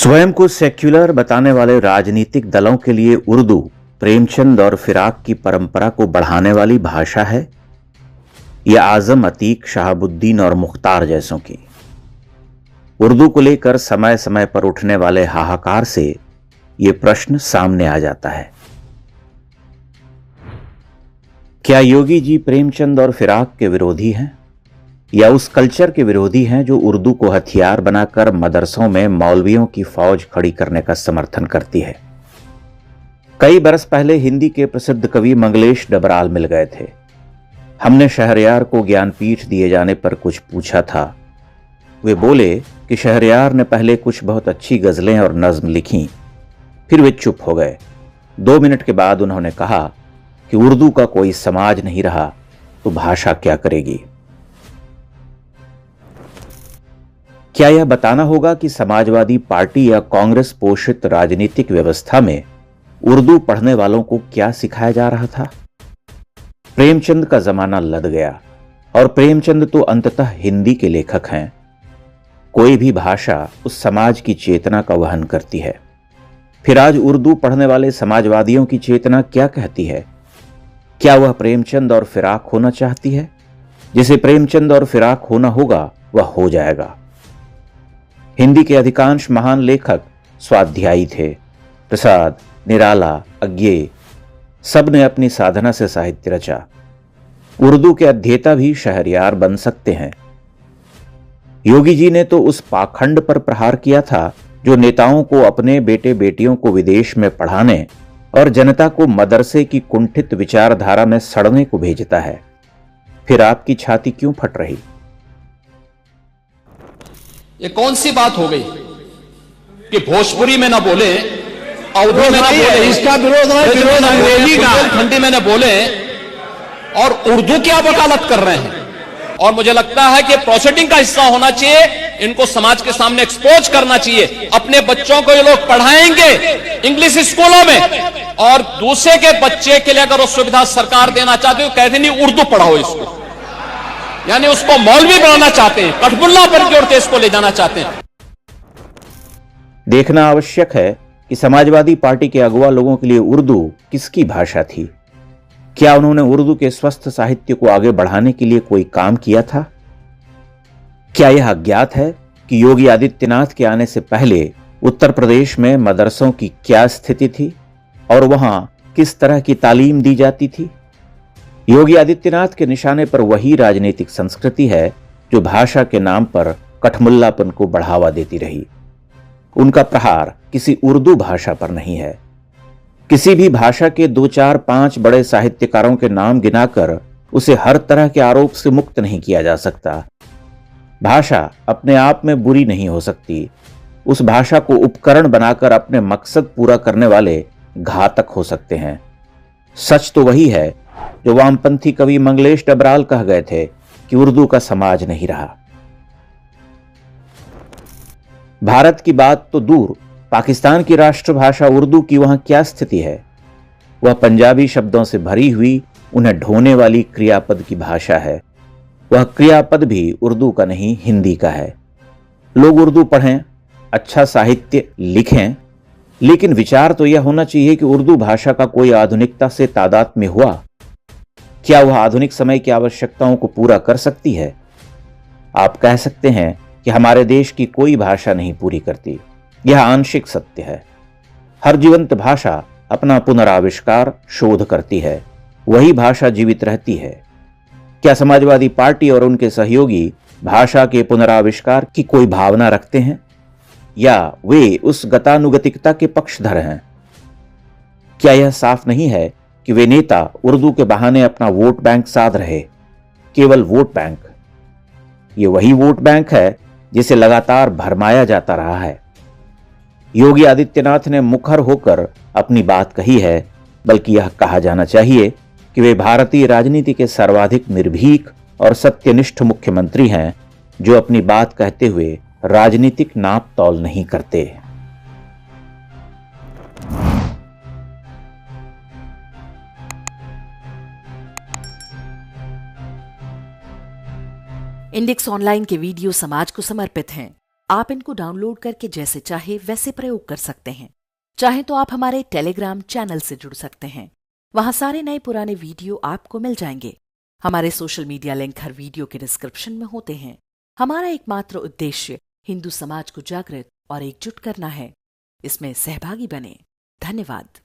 स्वयं को सेक्युलर बताने वाले राजनीतिक दलों के लिए उर्दू प्रेमचंद और फिराक की परंपरा को बढ़ाने वाली भाषा है या आजम अतीक, शहाबुद्दीन और मुख्तार जैसों की। उर्दू को लेकर समय समय पर उठने वाले हाहाकार से यह प्रश्न सामने आ जाता है। क्या योगी जी प्रेमचंद और फिराक के विरोधी हैं या उस कल्चर के विरोधी हैं जो उर्दू को हथियार बनाकर मदरसों में मौलवियों की फौज खड़ी करने का समर्थन करती है? कई बरस पहले हिंदी के प्रसिद्ध कवि मंगलेश डबराल मिल गए थे। हमने शहरयार को ज्ञानपीठ दिए जाने पर कुछ पूछा था। वे बोले कि शहरयार ने पहले कुछ बहुत अच्छी गजलें और नज्म लिखीं, फिर वे चुप हो गए। 2 मिनट के बाद उन्होंने कहा कि उर्दू का कोई समाज नहीं रहा तो भाषा क्या करेगी। क्या यह बताना होगा कि समाजवादी पार्टी या कांग्रेस पोषित राजनीतिक व्यवस्था में उर्दू पढ़ने वालों को क्या सिखाया जा रहा था? प्रेमचंद का जमाना लद गया और प्रेमचंद तो अंततः हिंदी के लेखक हैं। कोई भी भाषा उस समाज की चेतना का वहन करती है। फिर आज उर्दू पढ़ने वाले समाजवादियों की चेतना क्या कहती है? क्या वह प्रेमचंद और फिराक होना चाहती है? जिसे प्रेमचंद और फिराक होना होगा वह हो जाएगा। हिंदी के अधिकांश महान लेखक स्वाध्यायी थे। प्रसाद, निराला, अज्ञेय, सब ने अपनी साधना से साहित्य रचा। उर्दू के अध्येता भी शहरयार बन सकते हैं। योगी जी ने तो उस पाखंड पर प्रहार किया था जो नेताओं को अपने बेटे बेटियों को विदेश में पढ़ाने और जनता को मदरसे की कुंठित विचारधारा में सड़ने को भेजता है। फिर आपकी छाती क्यों फट रही? ये कौन सी बात हो गई कि भोजपुरी में ना बोले, अवधि में ना बोले, इसका विरोध अंग्रेजी का, ठंडी में ना बोले और उर्दू की आप वकालत कर रहे हैं। और मुझे लगता है कि प्रोसीडिंग का हिस्सा होना चाहिए, इनको समाज के सामने एक्सपोज करना चाहिए। अपने बच्चों को ये लोग पढ़ाएंगे इंग्लिश स्कूलों में और दूसरे के बच्चे के लिए अगर वो सुविधा सरकार देना चाहती है तो कहते नहीं उर्दू पढ़ाओ इसको, यानी उसको मौलवी बनाना चाहते हैं, कठपुल्ला पर जोड़ के इसको ले जाना चाहते हैं। देखना आवश्यक है कि समाजवादी पार्टी के अगुवा लोगों के लिए उर्दू किसकी भाषा थी। क्या उन्होंने उर्दू के स्वस्थ साहित्य को आगे बढ़ाने के लिए कोई काम किया था? क्या यह अज्ञात है कि योगी आदित्यनाथ के आने से पहले उत्तर प्रदेश में मदरसों की क्या स्थिति थी और वहां किस तरह की तालीम दी जाती थी? योगी आदित्यनाथ के निशाने पर वही राजनीतिक संस्कृति है जो भाषा के नाम पर कठमुल्लापन को बढ़ावा देती रही। उनका प्रहार किसी उर्दू भाषा पर नहीं है। किसी भी भाषा के 2, 4, 5 बड़े साहित्यकारों के नाम गिनाकर उसे हर तरह के आरोप से मुक्त नहीं किया जा सकता। भाषा अपने आप में बुरी नहीं हो सकती। उस भाषा को उपकरण बनाकर अपने मकसद पूरा करने वाले घातक हो सकते हैं। सच तो वही है जो वामपंथी कवि मंगलेश डबराल कह गए थे कि उर्दू का समाज नहीं रहा। भारत की बात तो दूर, पाकिस्तान की राष्ट्रभाषा उर्दू की वहां क्या स्थिति है? वह पंजाबी शब्दों से भरी हुई, उन्हें ढोने वाली क्रियापद की भाषा है। वह क्रियापद भी उर्दू का नहीं, हिंदी का है। लोग उर्दू पढ़ें, अच्छा साहित्य लिखें, लेकिन विचार तो यह होना चाहिए कि उर्दू भाषा का कोई आधुनिकता से तादात्म्य हुआ? क्या वह आधुनिक समय की आवश्यकताओं को पूरा कर सकती है? आप कह सकते हैं कि हमारे देश की कोई भाषा नहीं पूरी करती। यह आंशिक सत्य है। हर जीवंत भाषा अपना पुनराविष्कार शोध करती है, वही भाषा जीवित रहती है। क्या समाजवादी पार्टी और उनके सहयोगी भाषा के पुनराविष्कार की कोई भावना रखते हैं या वे उस गतानुगतिकता के पक्षधर हैं? क्या यह साफ नहीं है कि वे नेता उर्दू के बहाने अपना वोट बैंक साध रहे? केवल वोट बैंक। ये वही वोट बैंक है जिसे लगातार भरमाया जाता रहा है। योगी आदित्यनाथ ने मुखर होकर अपनी बात कही है, बल्कि यह कहा जाना चाहिए कि वे भारतीय राजनीति के सर्वाधिक निर्भीक और सत्यनिष्ठ मुख्यमंत्री हैं जो अपनी बात कहते हुए राजनीतिक नाप तौल नहीं करते। इंडेक्स ऑनलाइन के वीडियो समाज को समर्पित हैं। आप इनको डाउनलोड करके जैसे चाहे वैसे प्रयोग कर सकते हैं। चाहे तो आप हमारे टेलीग्राम चैनल से जुड़ सकते हैं। वहां सारे नए पुराने वीडियो आपको मिल जाएंगे। हमारे सोशल मीडिया लिंक हर वीडियो के डिस्क्रिप्शन में होते हैं। हमारा एकमात्र उद्देश्य हिंदू समाज को जागृत और एकजुट करना है। इसमें सहभागी बने। धन्यवाद।